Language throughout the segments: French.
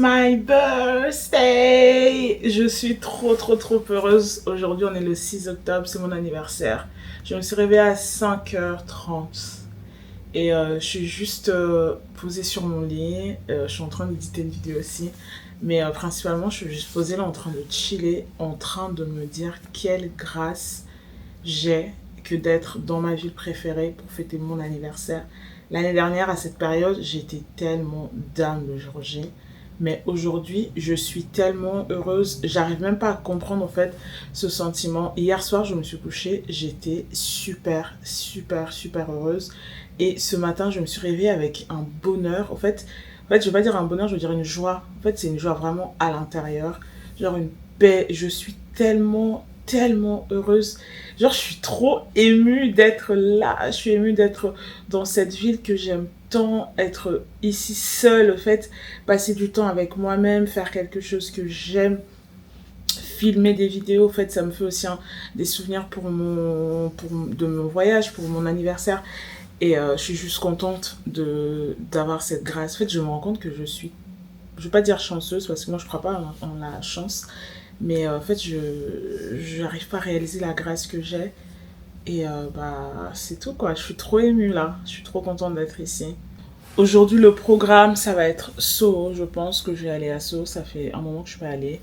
my birthday! Je suis trop heureuse. Aujourd'hui, on est le 6 octobre, c'est mon anniversaire. Je me suis réveillée à 5h30 et je suis juste posée sur mon lit. Je suis en train d'éditer une vidéo aussi. Mais principalement, je suis juste posée là en train de chiller, en train de me dire quelle grâce j'ai que d'être dans ma ville préférée pour fêter mon anniversaire. L'année dernière, à cette période, j'étais tellement down le jour J. Mais aujourd'hui, je suis tellement heureuse. J'arrive même pas à comprendre en fait ce sentiment. Hier soir, je me suis couchée. J'étais super heureuse. Et ce matin, je me suis réveillée avec un bonheur. En fait, je vais pas dire un bonheur, je vais dire une joie. En fait, c'est une joie vraiment à l'intérieur. Genre une paix. Je suis tellement heureuse. Genre, je suis trop émue d'être là. Je suis émue d'être dans cette ville que j'aime tant, être ici seule, en fait, passer du temps avec moi-même, faire quelque chose que j'aime, filmer des vidéos, en fait, ça me fait aussi des souvenirs de mon voyage, pour mon anniversaire. Et je suis juste contente d'avoir cette grâce. En fait, je me rends compte que je vais pas dire chanceuse, parce que moi, je crois pas en la chance. Mais en fait, je n'arrive pas à réaliser la grâce que j'ai. Et c'est tout quoi. Je suis trop émue là. Je suis trop contente d'être ici. Aujourd'hui, le programme, ça va être Soho. Je pense que je vais aller à Soho. Ça fait un moment que je suis pas allée.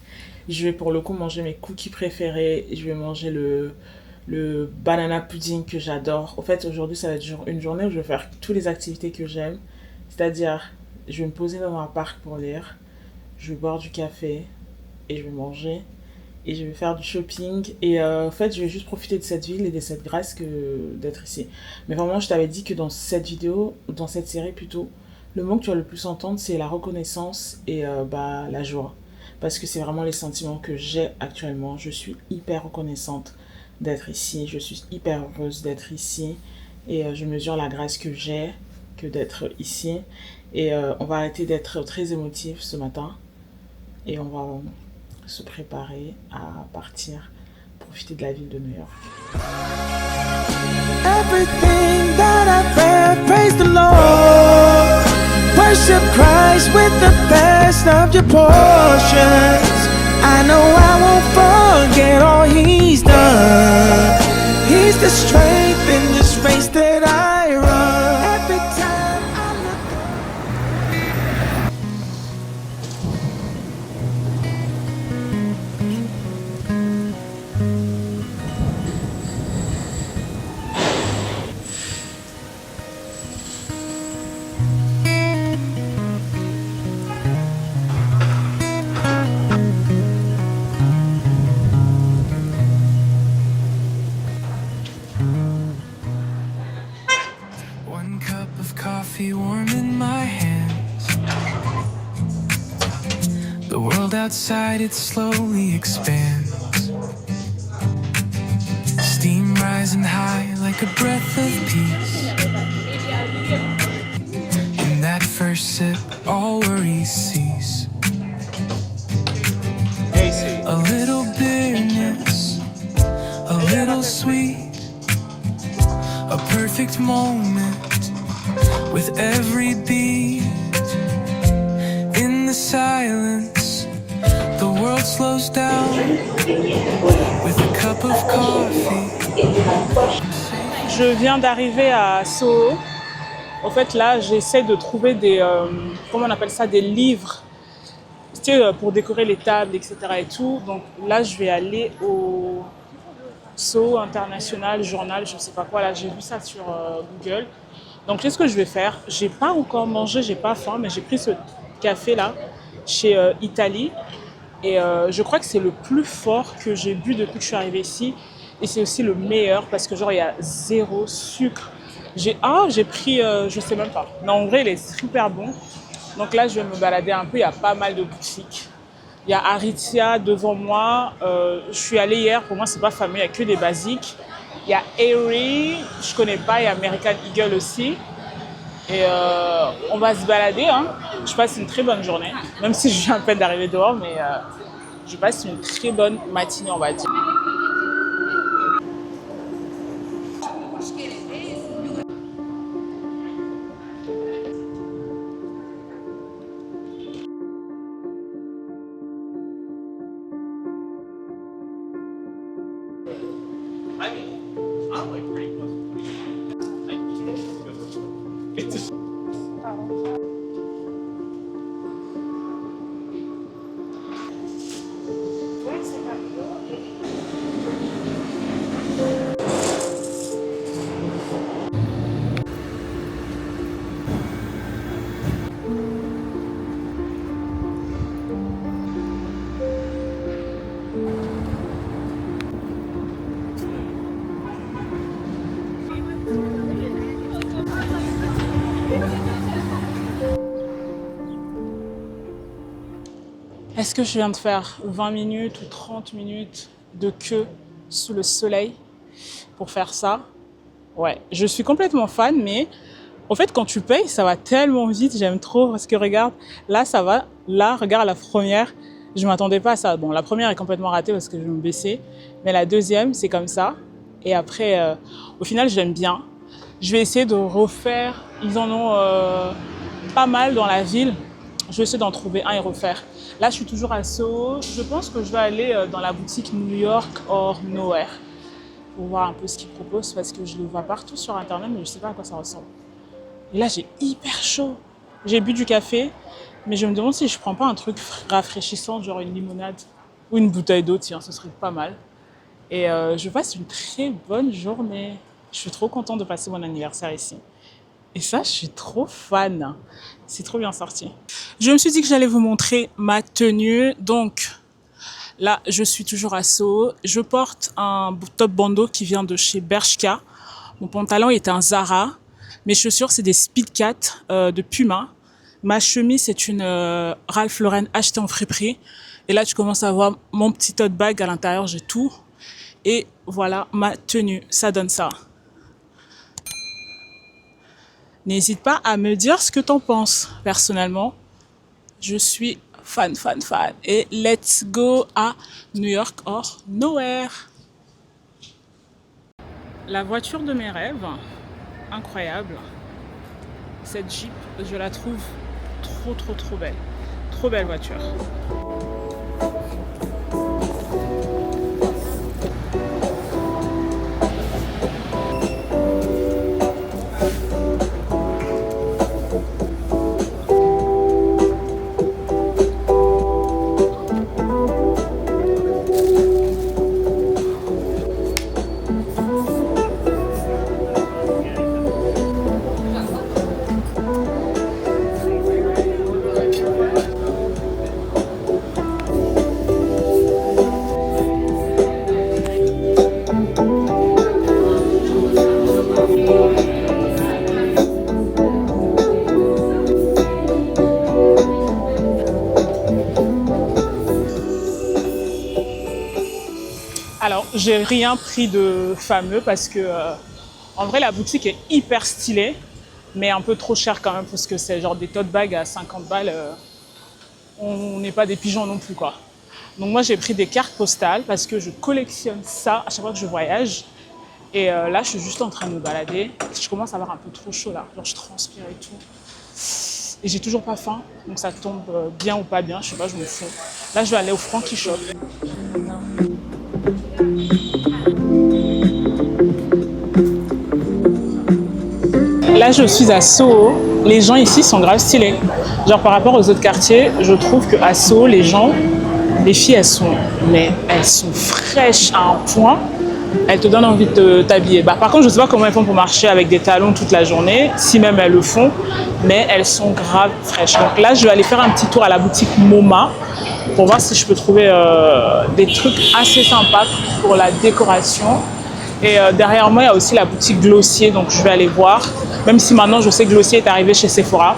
Je vais pour le coup manger mes cookies préférés. Je vais manger le banana pudding que j'adore. En fait, aujourd'hui, ça va être une journée où je vais faire toutes les activités que j'aime. C'est-à-dire, je vais me poser dans un parc pour lire. Je vais boire du café. Et je vais manger et je vais faire du shopping et en fait je vais juste profiter de cette ville et de cette grâce que d'être ici. Mais vraiment je t'avais dit que dans cette série plutôt, le mot que tu vas le plus entendre c'est la reconnaissance et la joie, parce que c'est vraiment les sentiments que j'ai actuellement. Je suis hyper reconnaissante d'être ici, je suis hyper heureuse d'être ici et je mesure la grâce que j'ai que d'être ici et on va arrêter d'être très émotif ce matin et on va se préparer à partir profiter de la ville de New York. Everything that I've read, praise the Lord. Worship Christ with the best of your portions. I know I won't forget all He's done. He's the strength in this race that I run. Every time I look. Warm in my hands. The world outside, it slowly expands. Steam rising high like a breath of peace. In that first sip, all worries cease. A little bitterness, a little sweet, a perfect moment. With every beat, in the silence, the world slows down. With a cup of coffee. Je viens d'arriver à Soho. En fait, là, j'essaie de trouver comment on appelle ça, des livres, tu sais, pour décorer les tables, etc. et tout. Donc là, je vais aller au Soho International Journal, je sais pas quoi. Là, j'ai vu ça sur Google. Donc, qu'est-ce que je vais faire? J'ai pas encore mangé, j'ai pas faim, mais j'ai pris ce café là chez Italie et je crois que c'est le plus fort que j'ai bu depuis que je suis arrivée ici et c'est aussi le meilleur parce que genre il y a zéro sucre. J'ai pris, je sais même pas. Non, en vrai, il est super bon. Donc là, je vais me balader un peu. Il y a pas mal de boutiques. Il y a Aritzia devant moi. Je suis allée hier. Pour moi, c'est pas fameux. Il y a que des basiques. Il y a Aerie, je connais pas, il y a American Eagle aussi. Et on va se balader. Hein. Je passe une très bonne journée, même si je viens à peine d'arriver dehors, mais je passe une très bonne matinée, on va dire. Est-ce que je viens de faire 20 minutes ou 30 minutes de queue sous le soleil pour faire ça? Ouais, je suis complètement fan, mais en fait, quand tu payes, ça va tellement vite, j'aime trop parce que regarde, là, ça va. Là, regarde la première, je m'attendais pas à ça. Bon, la première est complètement ratée parce que je me baissais, mais la deuxième, c'est comme ça. Et après, au final, j'aime bien. Je vais essayer de refaire. Ils en ont pas mal dans la ville. Je vais essayer d'en trouver un et refaire. Là, je suis toujours à Soho. Je pense que je vais aller dans la boutique New York or Nowhere pour voir un peu ce qu'ils proposent parce que je le vois partout sur Internet, mais je sais pas à quoi ça ressemble. Et là, j'ai hyper chaud. J'ai bu du café, mais je me demande si je prends pas un truc rafraîchissant, genre une limonade ou une bouteille d'eau, tiens, ce serait pas mal. Et je passe une très bonne journée. Je suis trop contente de passer mon anniversaire ici. Et ça, je suis trop fan. C'est trop bien sorti. Je me suis dit que j'allais vous montrer ma tenue. Donc, là, je suis toujours à Soho. Je porte un top bandeau qui vient de chez Bershka. Mon pantalon est un Zara. Mes chaussures, c'est des Speedcat de Puma. Ma chemise, c'est une Ralph Lauren achetée en friperie. Et là, tu commences à voir mon petit tote bag à l'intérieur. J'ai tout. Et voilà ma tenue. Ça donne ça. N'hésite pas à me dire ce que t'en penses. Personnellement, je suis fan. Et let's go à New York or Nowhere. La voiture de mes rêves, incroyable. Cette Jeep, je la trouve trop belle. Trop belle voiture. Alors, j'ai rien pris de fameux parce que, en vrai, la boutique est hyper stylée, mais un peu trop chère quand même parce que c'est genre des tote bags à 50 balles. On n'est pas des pigeons non plus, quoi. Donc moi, j'ai pris des cartes postales parce que je collectionne ça à chaque fois que je voyage. Et là, je suis juste en train de me balader. Je commence à avoir un peu trop chaud là, genre je transpire et tout. Et j'ai toujours pas faim, donc ça tombe bien ou pas bien, je sais pas, je me fous. Là, je vais aller au Frankie Shop. Là, je suis à Soho. Les gens ici sont grave stylés. Genre par rapport aux autres quartiers, je trouve qu'à Soho, les filles, elles sont fraîches à un point. Elles te donnent envie de t'habiller. Par contre, je sais pas comment elles font pour marcher avec des talons toute la journée, si même elles le font, mais elles sont grave fraîches. Donc là, je vais aller faire un petit tour à la boutique MoMA pour voir si je peux trouver des trucs assez sympas pour la décoration. Et derrière moi, il y a aussi la boutique Glossier, donc je vais aller voir. Même si maintenant, je sais que Glossier est arrivé chez Sephora.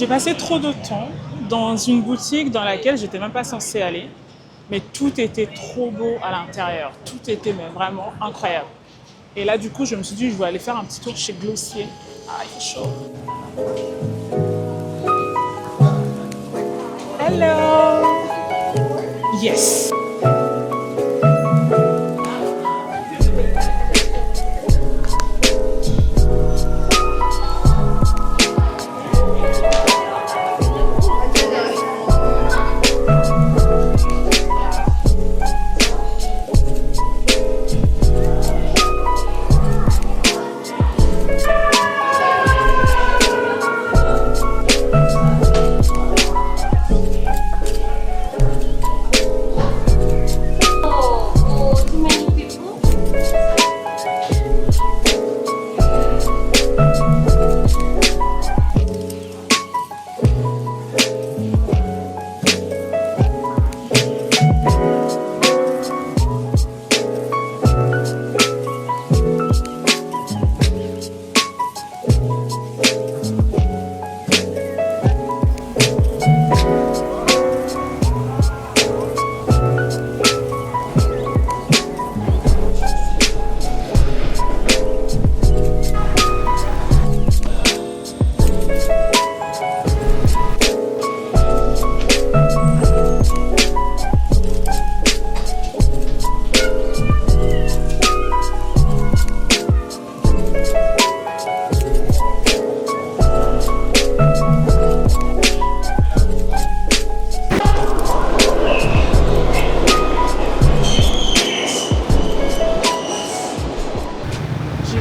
passé trop de temps dans une boutique dans laquelle j'étais même pas censée aller, mais tout était trop beau à l'intérieur. Tout était mais vraiment incroyable. Et là, du coup, je me suis dit, je vais aller faire un petit tour chez Glossier. Ah, il fait chaud. Hello! Yes!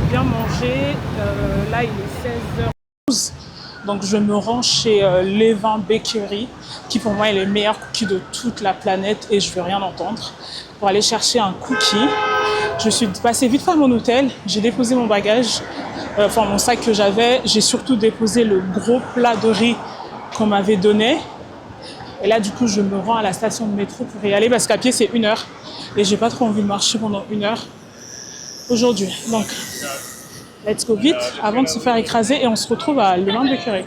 Bien manger. Là, il est 16h12. Donc, je me rends chez Levain Bakery, qui pour moi est le meilleur cookie de toute la planète et je ne veux rien entendre, pour aller chercher un cookie. Je suis passée vite fait à mon hôtel. J'ai déposé mon bagage, mon sac que j'avais. J'ai surtout déposé le gros plat de riz qu'on m'avait donné. Et là, du coup, je me rends à la station de métro pour y aller parce qu'à pied, c'est 1 heure. Et j'ai pas trop envie de marcher pendant 1 heure aujourd'hui. Donc, let's go vite avant de se faire écraser et on se retrouve à Levain Bakery.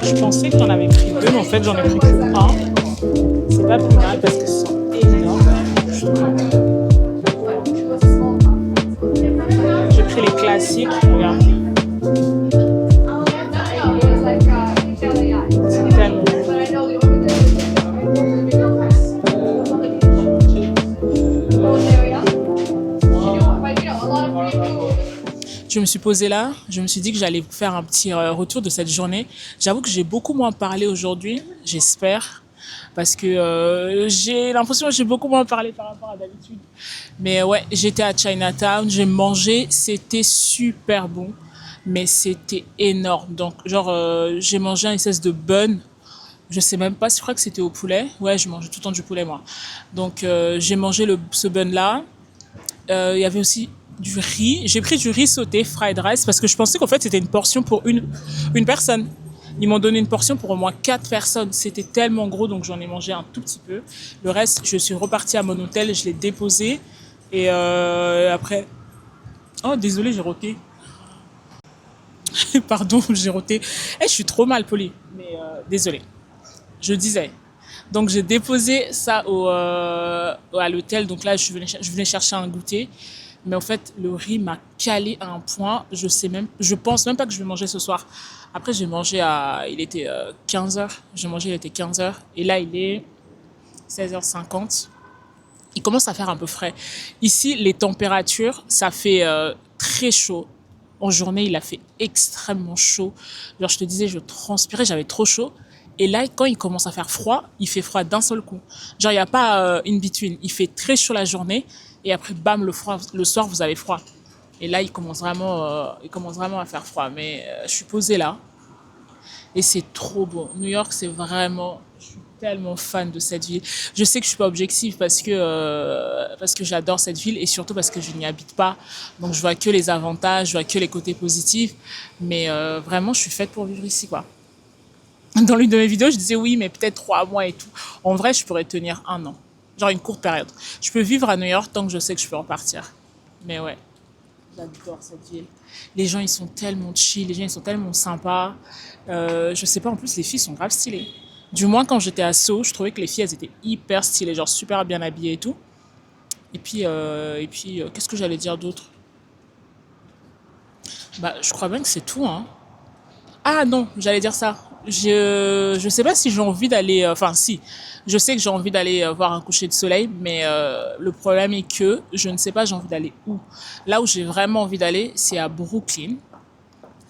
Je pensais que j'en avais pris 2, mais en fait j'en ai pris que 1. C'est pas plus mal parce que c'est énorme. J'ai pris les classiques, regarde. C'est tellement bon. Je me suis posée là, je me suis dit que j'allais vous faire un petit retour de cette journée. J'avoue que j'ai beaucoup moins parlé aujourd'hui, j'espère, parce que j'ai l'impression que j'ai beaucoup moins parlé par rapport à d'habitude. Mais ouais, j'étais à Chinatown, j'ai mangé, c'était super bon, mais c'était énorme. Donc j'ai mangé un espèce de bun. Je sais même pas, je crois que c'était au poulet. Ouais, je mange tout le temps du poulet moi. Donc j'ai mangé ce bun là. Il y avait aussi du riz. J'ai pris du riz sauté, fried rice, parce que je pensais qu'en fait c'était une portion pour une personne. Ils m'ont donné une portion pour au moins 4 personnes. C'était tellement gros, donc j'en ai mangé un tout petit peu. Le reste, je suis repartie à mon hôtel, je l'ai déposé. Et après... Oh, désolé, j'ai roté. Pardon, j'ai roté. Je suis trop mal polie. Mais désolé. Je disais. Donc j'ai déposé ça à l'hôtel. Donc là, je venais chercher un goûter. Mais en fait, le riz m'a calé à un point. Je pense même pas que je vais manger ce soir. Après, il était 15h. J'ai mangé, il était 15h. Et là, il est 16h50. Il commence à faire un peu frais. Ici, les températures, ça fait très chaud. En journée, il a fait extrêmement chaud. Genre, je te disais, je transpirais, j'avais trop chaud. Et là, quand il commence à faire froid, il fait froid d'un seul coup. Genre, il n'y a pas in between. Il fait très chaud la journée. Et après, bam, le soir, vous avez froid. Et là, il commence vraiment à faire froid. Mais je suis posée là. Et c'est trop beau. New York, c'est vraiment... Je suis tellement fan de cette ville. Je sais que je suis pas objective parce que j'adore cette ville et surtout parce que je n'y habite pas. Donc je vois que les avantages, je vois que les côtés positifs. Mais vraiment, je suis faite pour vivre ici, quoi. Dans l'une de mes vidéos, je disais oui, mais peut-être 3 mois et tout. En vrai, je pourrais tenir 1 an. Genre une courte période. Je peux vivre à New York tant que je sais que je peux repartir. Mais ouais, j'adore cette ville. Les gens, ils sont tellement chill, les gens, ils sont tellement sympas. Je sais pas, en plus, les filles sont grave stylées. Du moins, quand j'étais à Sceaux, je trouvais que les filles, elles étaient hyper stylées, genre super bien habillées et tout. Et puis, qu'est-ce que j'allais dire d'autre? Bah, je crois bien que c'est tout, hein. Ah non, j'allais dire ça. Je sais pas si j'ai envie d'aller. Enfin, si. Je sais que j'ai envie d'aller voir un coucher de soleil, mais le problème est que je ne sais pas j'ai envie d'aller où. Là où j'ai vraiment envie d'aller, c'est à Brooklyn.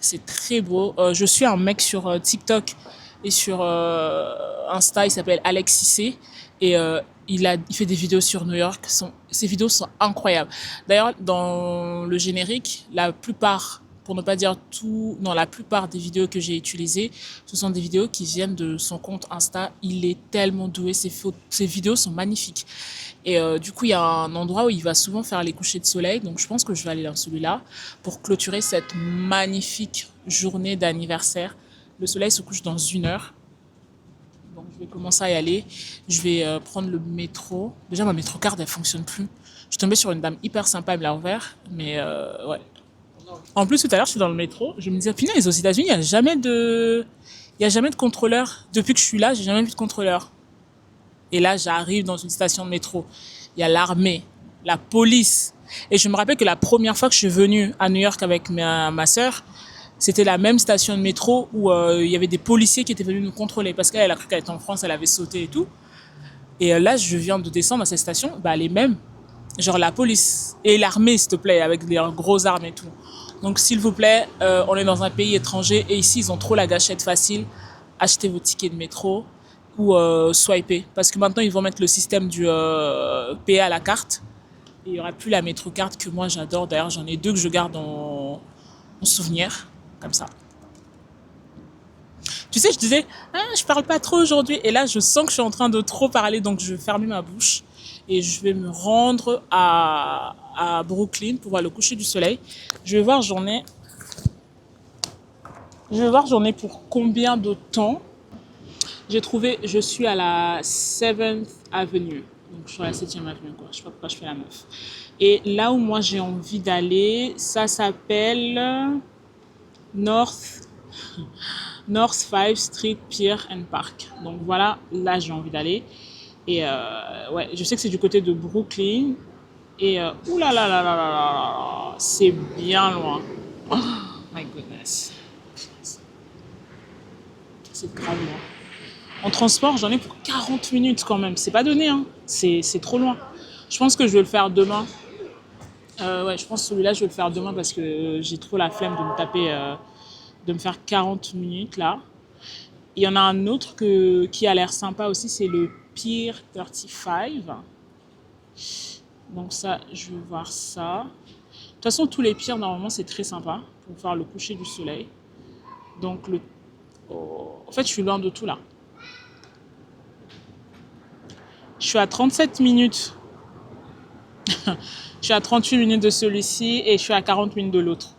C'est très beau. Je suis un mec sur TikTok et sur Insta, il s'appelle Alexis C. Et il fait des vidéos sur New York. Ses vidéos sont incroyables. D'ailleurs, dans le générique, la plupart, pour ne pas dire tout, non, la plupart des vidéos que j'ai utilisées, ce sont des vidéos qui viennent de son compte Insta. Il est tellement doué. Ses vidéos sont magnifiques. Et du coup, il y a un endroit où il va souvent faire les couchers de soleil. Donc, je pense que je vais aller dans celui-là pour clôturer cette magnifique journée d'anniversaire. Le soleil se couche dans 1 heure. Donc, je vais commencer à y aller. Je vais prendre le métro. Déjà, ma métro-card, elle fonctionne plus. Je suis tombée sur une dame hyper sympa, elle me l'a ouvert. Mais ouais. En plus, tout à l'heure, je suis dans le métro. Je me disais, punaise, aux États-Unis, il y a jamais de contrôleur. Depuis que je suis là, j'ai jamais vu de contrôleur. Et là, j'arrive dans une station de métro. Il y a l'armée, la police. Et je me rappelle que la première fois que je suis venue à New York avec ma sœur, c'était la même station de métro où il y avait des policiers qui étaient venus nous contrôler. Parce qu'elle a cru qu'elle était en France, elle avait sauté et tout. Et là, je viens de descendre à cette station, bah, les mêmes. Genre la police et l'armée, s'il te plaît, avec des gros armes et tout. Donc, s'il vous plaît, on est dans un pays étranger et ici, ils ont trop la gâchette facile. Achetez vos tickets de métro ou swiper. Parce que maintenant, ils vont mettre le système du payer à la carte. Et il n'y aura plus la métro-carte que moi, j'adore. D'ailleurs, j'en ai 2 que je garde en souvenir. Comme ça. Tu sais, je disais, ah, je parle pas trop aujourd'hui. Et là, je sens que je suis en train de trop parler. Donc, je vais fermer ma bouche. Et je vais me rendre à Brooklyn pour voir le coucher du soleil. Je vais voir, j'en ai pour combien de temps. J'ai trouvé, je suis à la 7th Avenue. Donc, je suis à la 7e avenue, quoi. Je sais pas pourquoi je fais la meuf. Et là où moi j'ai envie d'aller, ça s'appelle North 5th Street Pier and Park. Donc voilà, là j'ai envie d'aller. Et ouais, je sais que c'est du côté de Brooklyn. Et oulala, c'est bien loin. Oh my goodness. C'est grave loin. En transport, j'en ai pour 40 minutes quand même. C'est pas donné, hein. C'est trop loin. Je pense que je vais le faire demain. Ouais, je pense que celui-là, je vais le faire demain parce que j'ai trop la flemme de me taper, de me faire 40 minutes là. Il y en a un autre qui a l'air sympa aussi, c'est le Pier 35. Donc ça, je vais voir ça. De toute façon, tous les piers, normalement, c'est très sympa pour faire le coucher du soleil. Donc, en fait, je suis loin de tout là. Je suis à 37 minutes. Je suis à 38 minutes de celui-ci et je suis à 40 minutes de l'autre.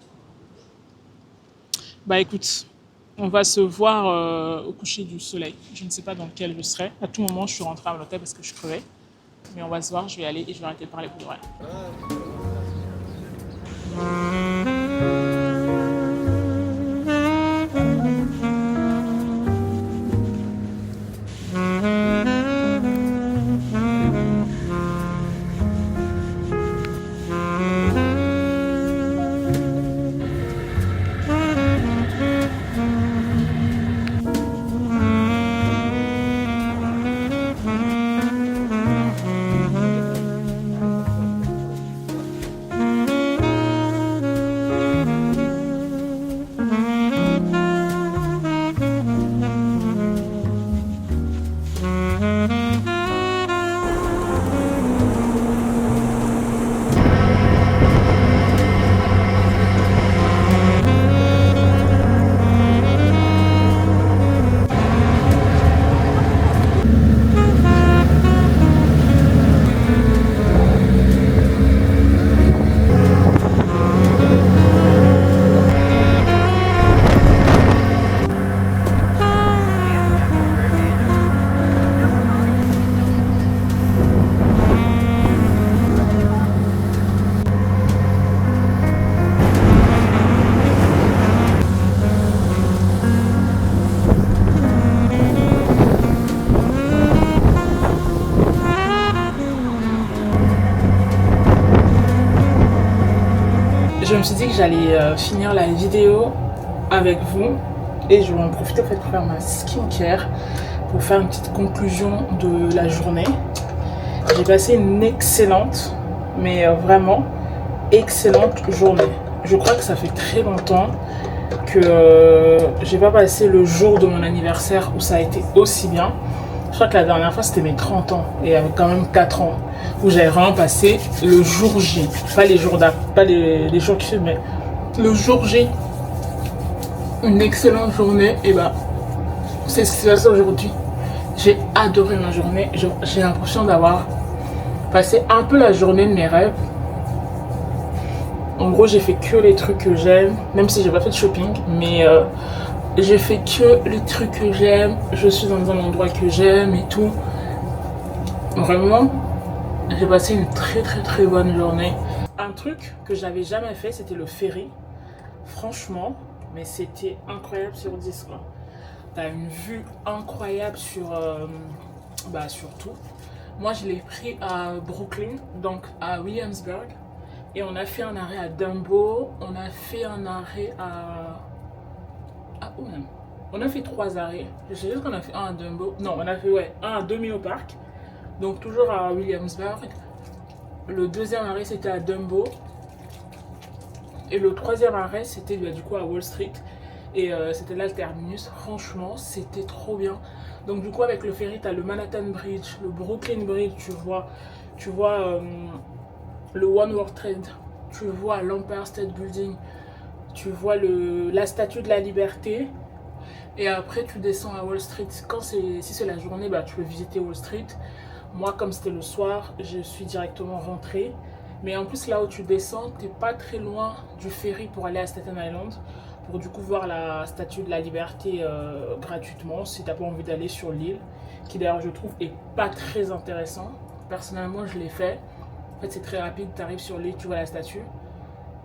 Bah écoute, on va se voir au coucher du soleil. Je ne sais pas dans lequel je serai. À tout moment, je suis rentrée à l'hôtel parce que je crevais. Mais on va se voir, je vais aller et je vais arrêter de parler pour de vrai. je me suis dit que j'allais finir la vidéo avec vous et je vais en profiter en fait pour faire ma skincare, pour faire une petite conclusion de la journée. J'ai passé une excellente, mais vraiment excellente journée. Je crois que ça fait très longtemps que j'ai pas passé le jour de mon anniversaire où ça a été aussi bien. Je crois que la dernière fois c'était mes 30 ans et il y avait quand même 4 ans où j'avais vraiment passé le jour J, pas les jours d'après, pas les jours qui suivent, mais le jour J, une excellente journée. Et bah c'est ce qui s'est passé aujourd'hui. J'ai adoré ma journée. J'ai l'impression d'avoir passé un peu la journée de mes rêves. En gros, j'ai fait que les trucs que j'aime, même si j'ai pas fait de shopping, mais j'ai fait que les trucs que j'aime. Je suis dans un endroit que j'aime et tout. Vraiment, j'ai passé une très bonne journée. Un truc que j'avais jamais fait, c'était le ferry. Franchement, mais c'était incroyable sur 10 quoi. T'as une vue incroyable sur tout. Moi, je l'ai pris à Brooklyn, donc à Williamsburg. Et on a fait un arrêt à Dumbo, on a fait un arrêt à où même? On a fait 3 arrêts. Je sais juste qu'on a fait un à Dumbo. Non, on a fait un à Domino Park. Donc toujours à Williamsburg. Le deuxième arrêt c'était à Dumbo. Et le troisième arrêt c'était du coup à Wall Street. Et c'était là le terminus. Franchement, c'était trop bien. Donc du coup avec le ferry, tu as le Manhattan Bridge, le Brooklyn Bridge, tu vois le One World Trade, tu vois l'Empire State Building, tu vois la Statue de la Liberté, et après tu descends à Wall Street. Si c'est la journée, bah, tu peux visiter Wall Street. Moi, comme c'était le soir, je suis directement rentrée. Mais en plus, là où tu descends, t'es pas très loin du ferry pour aller à Staten Island, pour du coup voir la Statue de la Liberté gratuitement, si t'as pas envie d'aller sur l'île, qui d'ailleurs je trouve est pas très intéressant. Personnellement, je l'ai fait. En fait, c'est très rapide, tu arrives sur l'île, tu vois la statue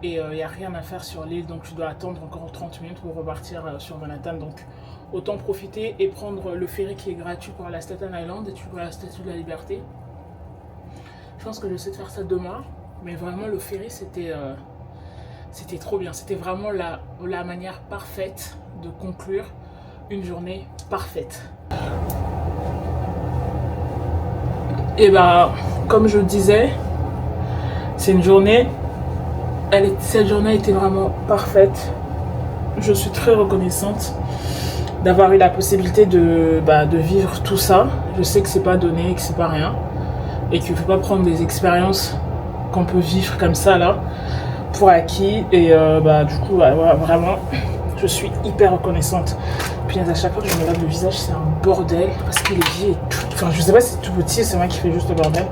et il n'y a rien à faire sur l'île, donc tu dois attendre encore 30 minutes pour repartir sur Manhattan. Donc autant profiter et prendre le ferry qui est gratuit pour aller à Staten Island et tu vois la statue de la Liberté. Je pense que je sais de faire ça demain, mais vraiment le ferry c'était trop bien. C'était vraiment la manière parfaite de conclure une journée parfaite. Et bah, comme je le disais, c'est une journée, cette journée était vraiment parfaite. Je suis très reconnaissante d'avoir eu la possibilité de vivre tout ça. Je sais que c'est pas donné, que c'est pas rien, et qu'il faut pas prendre des expériences qu'on peut vivre comme ça là pour acquis. Et du coup, vraiment, je suis hyper reconnaissante. Puis à chaque fois que je me lave le visage, c'est un bordel parce que les vies est tout. Enfin, je sais pas si c'est tout petit, c'est moi qui fais juste le bordel.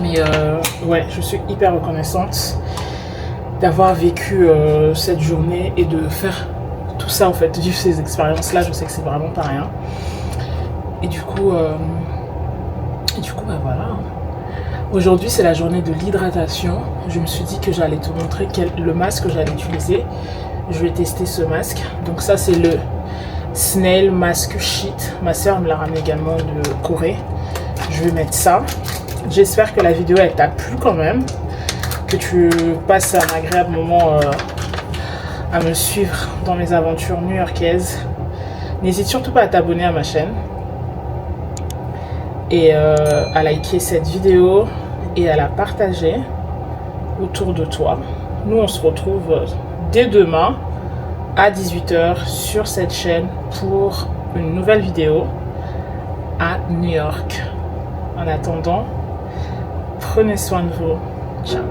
Mais je suis hyper reconnaissante d'avoir vécu cette journée et de faire tout ça en fait, vivre ces expériences là. Je sais que c'est vraiment pas rien. Et du coup voilà. Aujourd'hui c'est la journée de l'hydratation. Je me suis dit que j'allais te montrer le masque que j'allais utiliser. Je vais tester ce masque. Donc ça c'est le Snail Mask Sheet. Ma soeur me l'a ramené également de Corée. Je vais mettre ça. J'espère que la vidéo elle t'a plu quand même, que tu passes un agréable moment à me suivre dans mes aventures new-yorkaises. N'hésite surtout pas à t'abonner à ma chaîne et à liker cette vidéo et à la partager autour de toi. Nous on se retrouve dès demain à 18 h sur cette chaîne pour une nouvelle vidéo à New York. En attendant, prenez soin de vous. Ciao.